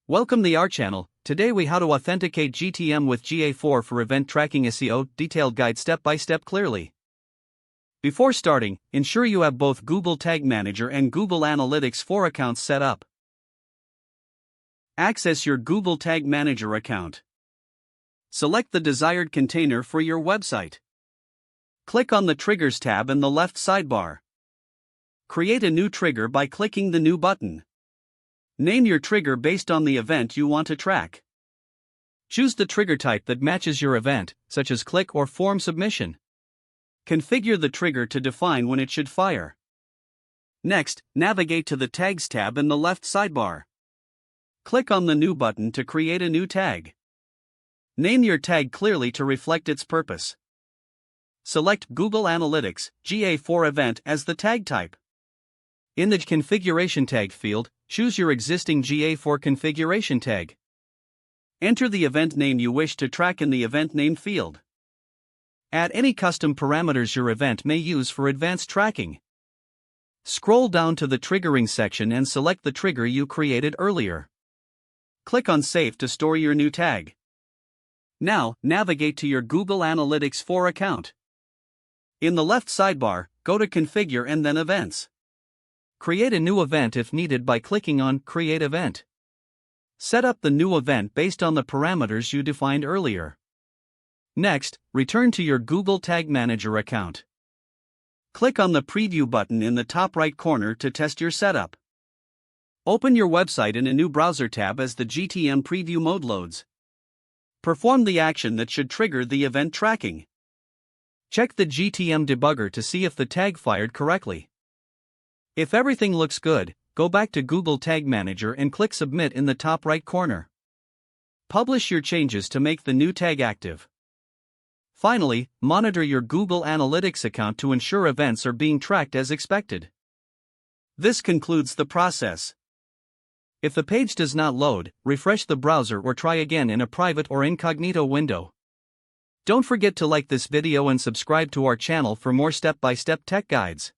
Welcome to our channel. Today we how to authenticate GTM with GA4 for event tracking SEO, detailed guide step by step clearly. Before starting, ensure you have both Google Tag Manager and Google Analytics 4 accounts set up. Access your Google Tag Manager account. Select the desired container for your website. Click on the Triggers tab in the left sidebar. Create a new trigger by clicking the New button. Name your trigger based on the event you want to track. Choose the trigger type that matches your event, such as click or form submission. Configure the trigger to define when it should fire. Next, navigate to the Tags tab in the left sidebar. Click on the New button to create a new tag. Name your tag clearly to reflect its purpose. Select Google Analytics GA4 event as the tag type. In the Configuration Tag field, choose your existing GA4 configuration tag. Enter the event name you wish to track in the Event Name field. Add any custom parameters your event may use for advanced tracking. Scroll down to the Triggering section and select the trigger you created earlier. Click on Save to store your new tag. Now, navigate to your Google Analytics 4 account. In the left sidebar, go to Configure and then Events. Create a new event if needed by clicking on Create Event. Set up the new event based on the parameters you defined earlier. Next, return to your Google Tag Manager account. Click on the Preview button in the top right corner to test your setup. Open your website in a new browser tab as the GTM preview mode loads. Perform the action that should trigger the event tracking. Check the GTM debugger to see if the tag fired correctly. If everything looks good, go back to Google Tag Manager and click Submit in the top right corner. Publish your changes to make the new tag active. Finally, monitor your Google Analytics account to ensure events are being tracked as expected. This concludes the process. If the page does not load, refresh the browser or try again in a private or incognito window. Don't forget to like this video and subscribe to our channel for more step-by-step tech guides.